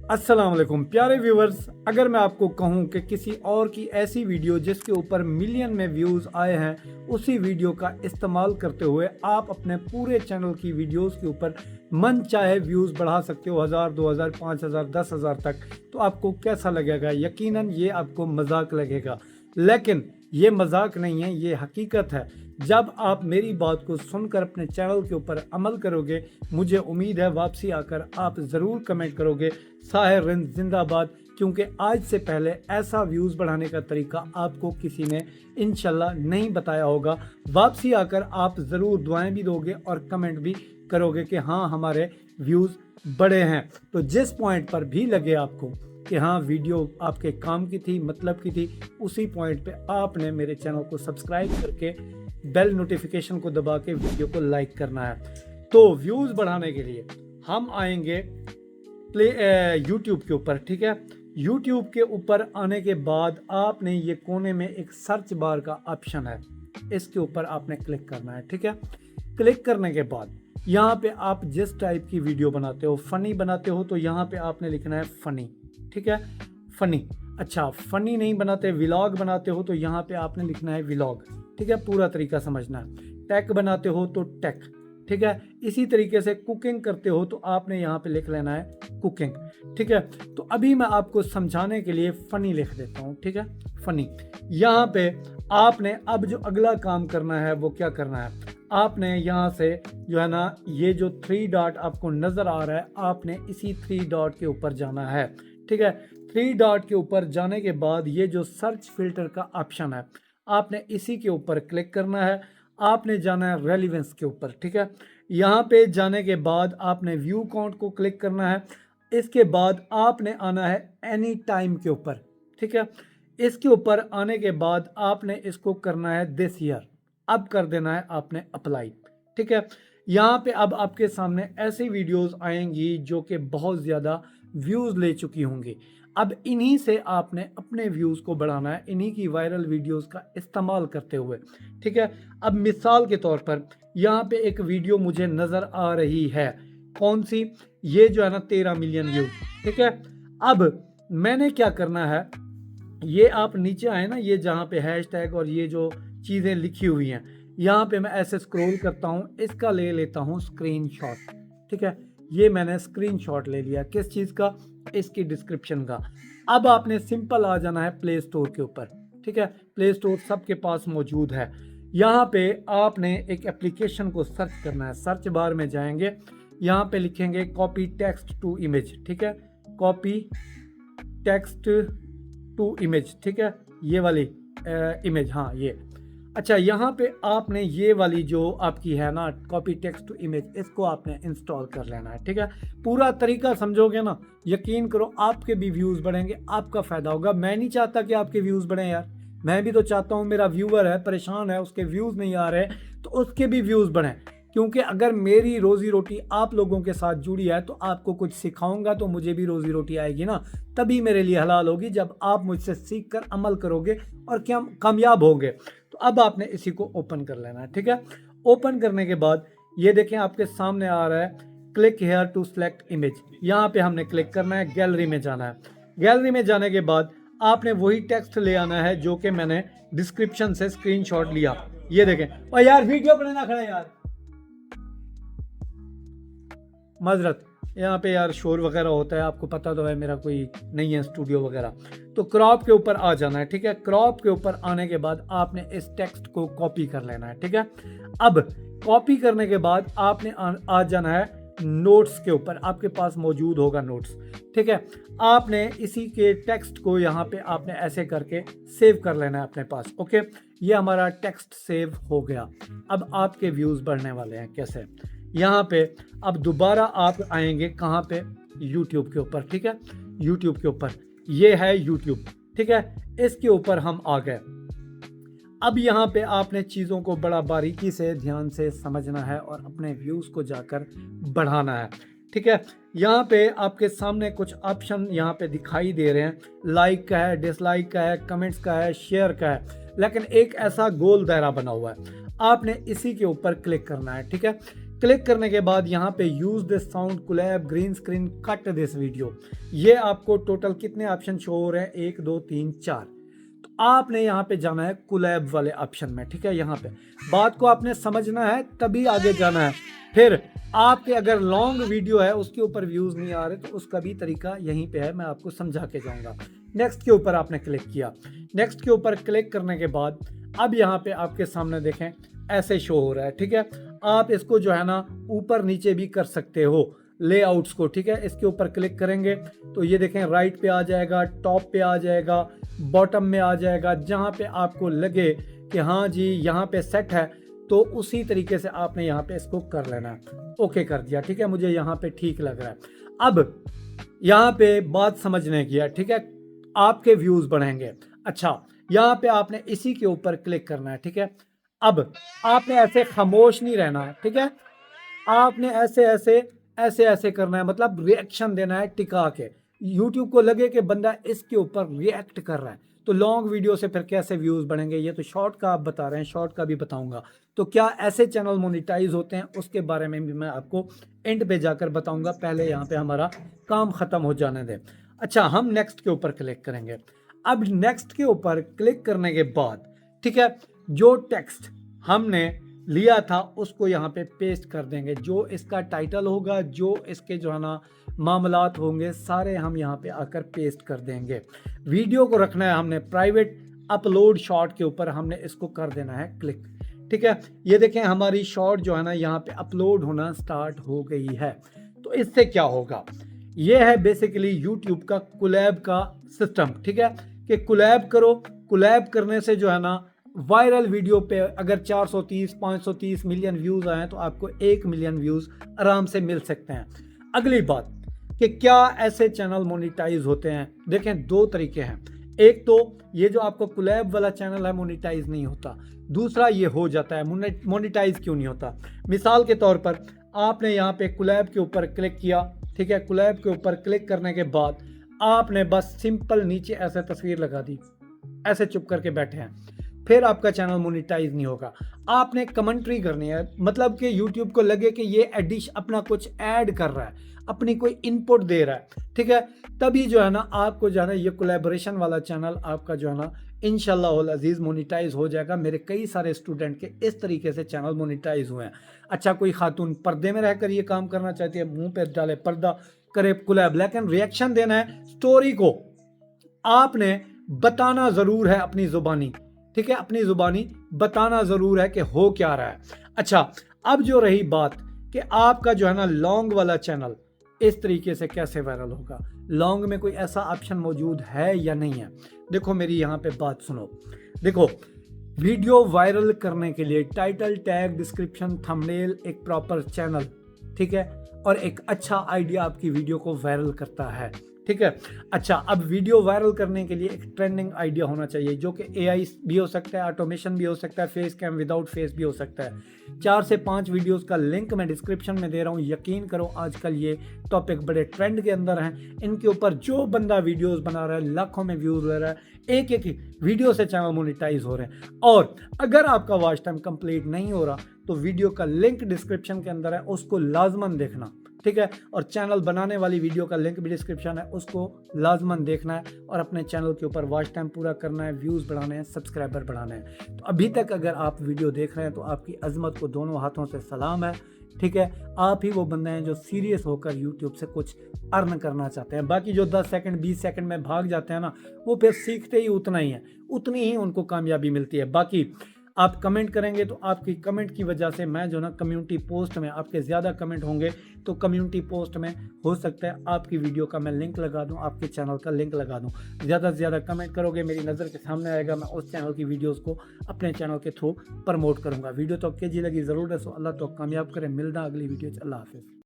अस्सलाम वालेकुम प्यारे व्यूवर्स। अगर मैं आपको कहूं कि किसी और की ऐसी वीडियो जिसके ऊपर मिलियन में व्यूज़ आए हैं, उसी वीडियो का इस्तेमाल करते हुए आप अपने पूरे चैनल की वीडियोस के ऊपर मन चाहे व्यूज़ बढ़ा सकते हो, 1000, 2000, 5000, 10,000 तक, तो आपको कैसा लगेगा? यकीनन ये आपको मजाक लगेगा, लेकिन ये मजाक नहीं है, ये हकीकत है। जब आप मेरी बात को सुनकर अपने चैनल के ऊपर अमल करोगे, मुझे उम्मीद है वापसी आकर आप ज़रूर कमेंट करोगे साहिर रिंद जिंदाबाद, क्योंकि आज से पहले ऐसा व्यूज़ बढ़ाने का तरीका आपको किसी ने इंशाल्लाह नहीं बताया होगा। वापसी आकर आप ज़रूर दुआएं भी दोगे और कमेंट भी करोगे कि हाँ हमारे व्यूज़ बढ़े हैं। तो जिस पॉइंट पर भी लगे आपको कि हाँ वीडियो आपके काम की थी, मतलब की थी, उसी पॉइंट पे आपने मेरे चैनल को सब्सक्राइब करके बेल नोटिफिकेशन को दबा के वीडियो को लाइक करना है। तो व्यूज़ बढ़ाने के लिए हम आएंगे यूट्यूब के ऊपर, ठीक है। यूट्यूब के ऊपर आने के बाद आपने ये कोने में एक सर्च बार का ऑप्शन है, इसके ऊपर आपने क्लिक करना है, ठीक है। क्लिक करने के बाद यहाँ पे आप जिस टाइप की वीडियो बनाते हो, फ़नी बनाते हो तो यहाँ पे आपने लिखना है फ़नी, ठीक है, फ़नी। अच्छा, फ़नी नहीं बनाते, व्लॉग बनाते हो तो यहाँ पे आपने लिखना है व्लॉग, ठीक है, पूरा तरीका समझना है। टेक बनाते हो तो टेक, ठीक है। इसी तरीके से कुकिंग करते हो तो आपने यहाँ पे लिख लेना है कुकिंग, ठीक है। तो अभी मैं आपको समझाने के लिए फ़नी लिख देता हूँ, ठीक है, फ़नी। यहाँ पे आपने अब जो अगला काम करना है वो क्या करना है, आपने यहाँ से जो है ना, ये जो 3 डॉट आपको नज़र आ रहा है, आपने इसी 3 डॉट के ऊपर जाना है, ठीक है। 3 डॉट के ऊपर जाने के बाद ये जो सर्च फिल्टर का ऑप्शन है, आपने इसी के ऊपर क्लिक करना है। आपने जाना है रेलिवेंस के ऊपर, ठीक है। यहाँ पे जाने के बाद आपने व्यू काउंट को क्लिक करना है। इसके बाद आपने आना है एनी टाइम के ऊपर, ठीक है। इसके ऊपर आने के बाद आपने इसको करना है दिस ईयर, अब कर देना है आपने अप्लाई, ठीक है। यहाँ पे अब आपके सामने ऐसी वीडियोस आएंगी जो कि बहुत ज़्यादा व्यूज़ ले चुकी होंगी। अब इन्हीं से आपने अपने व्यूज़ को बढ़ाना है, इन्हीं की वायरल वीडियोस का इस्तेमाल करते हुए, ठीक है। अब मिसाल के तौर पर यहाँ पे एक वीडियो मुझे नज़र आ रही है, कौन सी, ये जो है ना 13 मिलियन व्यूज, ठीक है। अब मैंने क्या करना है, ये आप नीचे आए ना, ये जहाँ पे हैशटैग और ये जो चीज़ें लिखी हुई हैं, यहाँ पे मैं ऐसे स्क्रॉल करता हूँ, इसका ले लेता हूँ स्क्रीनशॉट, ठीक है। ये मैंने स्क्रीनशॉट ले लिया, किस चीज़ का, इसकी डिस्क्रिप्शन का। अब आपने सिंपल आ जाना है प्ले स्टोर के ऊपर, ठीक है। प्ले स्टोर सबके पास मौजूद है। यहाँ पे आपने एक एप्लीकेशन को सर्च करना है, सर्च बार में जाएंगे, यहाँ पे लिखेंगे कॉपी टेक्स्ट टू इमेज, ठीक है, कॉपी टेक्स्ट टू इमेज, ठीक है, ये वाली इमेज, हाँ ये। अच्छा, यहाँ पे आपने ये वाली जो आपकी है ना कॉपी टेक्स्ट टू इमेज, इसको आपने इंस्टॉल कर लेना है, ठीक है। पूरा तरीका समझोगे ना, यकीन करो आपके भी व्यूज़ बढ़ेंगे, आपका फ़ायदा होगा। मैं नहीं चाहता कि आपके व्यूज़ बढ़ें यार, मैं भी तो चाहता हूँ, मेरा व्यूअर है परेशान है, उसके व्यूज़ नहीं आ रहे, तो उसके भी व्यूज़ बढ़ें। क्योंकि अगर मेरी रोज़ी रोटी आप लोगों के साथ जुड़ी है तो आपको कुछ सिखाऊंगा तो मुझे भी रोज़ी रोटी आएगी ना, तभी मेरे लिए हलाल होगी, जब आप मुझसे सीख कर अमल करोगे और क्या कामयाब होगे। तो अब आपने इसी को ओपन कर लेना है, ठीक है। ओपन करने के बाद ये देखें आपके सामने आ रहा है click here to select image, यहाँ पे हमने क्लिक करना है, गैलरी में जाना है। गैलरी में जाने के बाद आपने वही टेक्स्ट ले आना है जो कि मैंने डिस्क्रिप्शन से स्क्रीनशॉट लिया, ये देखें। और यार वीडियो बनाना खड़ा यार, माजरत, यहाँ पे यार शोर वगैरह होता है, आपको पता तो है मेरा कोई नहीं है स्टूडियो वगैरह। तो क्रॉप के ऊपर आ जाना है, ठीक है। क्रॉप के ऊपर आने के बाद आपने इस टेक्स्ट को कॉपी कर लेना है, ठीक है। अब कॉपी करने के बाद आपने आ जाना है नोट्स के ऊपर, आपके पास मौजूद होगा नोट्स, ठीक है। आपने इसी के टेक्स्ट को यहाँ पे आपने ऐसे करके सेव कर लेना है अपने पास, ओके। ये हमारा टेक्स्ट सेव हो गया। अब आपके व्यूज़ बढ़ने वाले हैं, कैसे, यहाँ पे अब दोबारा आप आएंगे कहाँ पे, YouTube के ऊपर, ठीक है। YouTube के ऊपर ये है YouTube, ठीक है, इसके ऊपर हम आ गए। अब यहाँ पे आपने चीज़ों को बड़ा बारीकी से ध्यान से समझना है और अपने व्यूज़ को जाकर बढ़ाना है, ठीक है। यहाँ पे आपके सामने कुछ ऑप्शन यहाँ पे दिखाई दे रहे हैं, लाइक का है, डिसलाइक का है, कमेंट्स का है, शेयर का है, लेकिन एक ऐसा गोल दायरा बना हुआ है, आपने इसी के ऊपर क्लिक करना है, ठीक है। क्लिक करने के बाद यहाँ पे use this sound collab green screen cut this video, ये आपको टोटल कितने ऑप्शन शो हो रहे हैं, 1 2 3 4। तो आपने यहाँ पे जाना है कोलैब वाले ऑप्शन में, ठीक है। यहाँ पे बात को आपने समझना है तभी आगे जाना है। फिर आपके अगर लॉन्ग वीडियो है उसके ऊपर व्यूज नहीं आ रहे तो उसका भी तरीका यहीं पे है, मैं आपको समझा के जाऊंगा। नेक्स्ट के ऊपर आपने क्लिक किया, नेक्स्ट के ऊपर क्लिक करने के बाद अब यहाँ पे आपके सामने देखें ऐसे शो हो रहा है, ठीक है। आप इसको जो है ना ऊपर नीचे भी कर सकते हो लेआउट्स को, ठीक है। इसके ऊपर क्लिक करेंगे तो ये देखें राइट पे आ जाएगा, टॉप पे आ जाएगा, बॉटम में आ जाएगा, जहाँ पे आपको लगे कि हाँ जी यहाँ पे सेट है तो उसी तरीके से आपने यहाँ पे इसको कर लेना है। ओके कर दिया, ठीक है, मुझे यहाँ पे ठीक लग रहा है। अब यहाँ पे बात समझने की है, ठीक है, आपके व्यूज बढ़ेंगे। अच्छा, यहाँ पे आपने इसी के ऊपर क्लिक करना है, ठीक है। अब आपने ऐसे खामोश नहीं रहना है, ठीक है, आपने ऐसे ऐसे ऐसे ऐसे करना है, मतलब रिएक्शन देना है टिका के। यूट्यूब को लगे कि बंदा इसके ऊपर रिएक्ट कर रहा है। तो लॉन्ग वीडियो से फिर कैसे व्यूज बढ़ेंगे, ये तो शॉर्ट का आप बता रहे हैं, शॉर्ट का भी बताऊंगा। तो क्या ऐसे चैनल मोनेटाइज होते हैं उसके बारे में भी मैं आपको एंड पे जाकर बताऊंगा, पहले यहाँ पे हमारा काम खत्म हो जाने दें। अच्छा, हम नेक्स्ट के ऊपर क्लिक करेंगे। अब नेक्स्ट के ऊपर क्लिक करने के बाद, ठीक है, जो टेक्स्ट हमने लिया था उसको यहाँ पे पेस्ट कर देंगे। जो इसका टाइटल होगा, जो इसके जो है ना मामलात होंगे, सारे हम यहाँ पे आकर पेस्ट कर देंगे। वीडियो को रखना है हमने प्राइवेट, अपलोड शॉर्ट के ऊपर हमने इसको कर देना है क्लिक, ठीक है। ये देखें हमारी शॉर्ट जो है ना यहाँ पे अपलोड होना स्टार्ट हो गई है। तो इससे क्या होगा, ये है बेसिकली यूट्यूब का कोलैब का सिस्टम, ठीक है, कि कोलैब करो। कोलैब करने से जो है ना वायरल वीडियो पे अगर 430 530 मिलियन व्यूज आए तो आपको 1 मिलियन व्यूज आराम से मिल सकते हैं। अगली बात कि क्या ऐसे चैनल मोनेटाइज होते हैं, देखें दो तरीके हैं। एक तो ये जो आपको कोलैब वाला चैनल है मोनेटाइज नहीं होता, दूसरा ये हो जाता है। मोनेटाइज क्यों नहीं होता, मिसाल के तौर पर आपने यहाँ पे कोलैब के ऊपर क्लिक किया, ठीक है। कोलैब के ऊपर क्लिक करने के बाद आपने बस सिंपल नीचे ऐसे तस्वीर लगा दी, ऐसे चुप करके बैठे हैं, फिर आपका चैनल मोनेटाइज नहीं होगा। आपने कमेंट्री करनी है, मतलब कि यूट्यूब को लगे कि ये एडिश अपना कुछ ऐड कर रहा है, अपनी कोई इनपुट दे रहा है, ठीक है, तभी जो है ना आपको जो है ना ये कोलैबोरेशन वाला चैनल आपका जो है ना इंशाल्लाह अजीज मोनेटाइज हो जाएगा। मेरे कई सारे स्टूडेंट के इस तरीके से चैनल मोनेटाइज हुए हैं। अच्छा, कोई खातून पर्दे में रहकर ये काम करना चाहती है, मुंह पे डाले पर्दा, करे कोलैब, लेकिन रिएक्शन देना है स्टोरी को, आपने बताना जरूर है अपनी जुबानी, ठीक है, अपनी जुबानी बताना जरूर है कि हो क्या रहा है। अच्छा, अब जो रही बात कि आपका जो है ना लॉन्ग वाला चैनल इस तरीके से कैसे वायरल होगा, लॉन्ग में कोई ऐसा ऑप्शन मौजूद है या नहीं है। देखो मेरी यहाँ पे बात सुनो, देखो वीडियो वायरल करने के लिए टाइटल, टैग, डिस्क्रिप्शन, थंबनेल, एक प्रॉपर चैनल, ठीक है, और एक अच्छा आइडिया आपकी वीडियो को वायरल करता है, ठीक है। अच्छा, अब वीडियो वायरल करने के लिए एक ट्रेंडिंग आइडिया होना चाहिए, जो कि एआई भी हो सकता है, ऑटोमेशन भी हो सकता है, फेस कैम विदाउट फेस भी हो सकता है। 4 से 5 वीडियोस का लिंक मैं डिस्क्रिप्शन में दे रहा हूँ। यकीन करो आजकल ये टॉपिक बड़े ट्रेंड के अंदर हैं। इनके ऊपर जो बंदा वीडियोस बना रहा है लाखों में व्यूज ले रहा है, एक एक वीडियो से चैनल मोनेटाइज हो रहे हैं। और अगर आपका वॉच टाइम कंप्लीट नहीं हो रहा तो वीडियो का लिंक डिस्क्रिप्शन के अंदर है, उसको लाजमन देखना, ठीक है। और चैनल बनाने वाली वीडियो का लिंक भी डिस्क्रिप्शन है, उसको लाजमन देखना है और अपने चैनल के ऊपर वॉच टाइम पूरा करना है, व्यूज़ बढ़ाने हैं, सब्सक्राइबर बढ़ाने हैं। तो अभी तक अगर आप वीडियो देख रहे हैं तो आपकी अजमत को दोनों हाथों से सलाम है, ठीक है। आप ही वो बंदे हैं जो सीरियस होकर यूट्यूब से कुछ अर्न करना चाहते हैं। बाकी जो 10 सेकंड 20 सेकंड में भाग जाते हैं ना, वो फिर सीखते ही उतना ही है, उतनी ही उनको कामयाबी मिलती है। बाकी आप कमेंट करेंगे तो आपकी कमेंट की वजह से मैं जो ना कम्युनिटी पोस्ट में, आपके ज़्यादा कमेंट होंगे तो कम्युनिटी पोस्ट में हो सकता है आपकी वीडियो का मैं लिंक लगा दूं, आपके चैनल का लिंक लगा दूं। ज़्यादा से ज़्यादा कमेंट करोगे, मेरी नज़र के सामने आएगा, मैं उस चैनल की वीडियोस को अपने चैनल के थ्रू प्रमोट करूँगा। वीडियो तो आपके जी लगी ज़रूर है, सो अल्लाह तो कामयाब करें। मिलना अगली वीडियो, अल्लाह हाफिज़।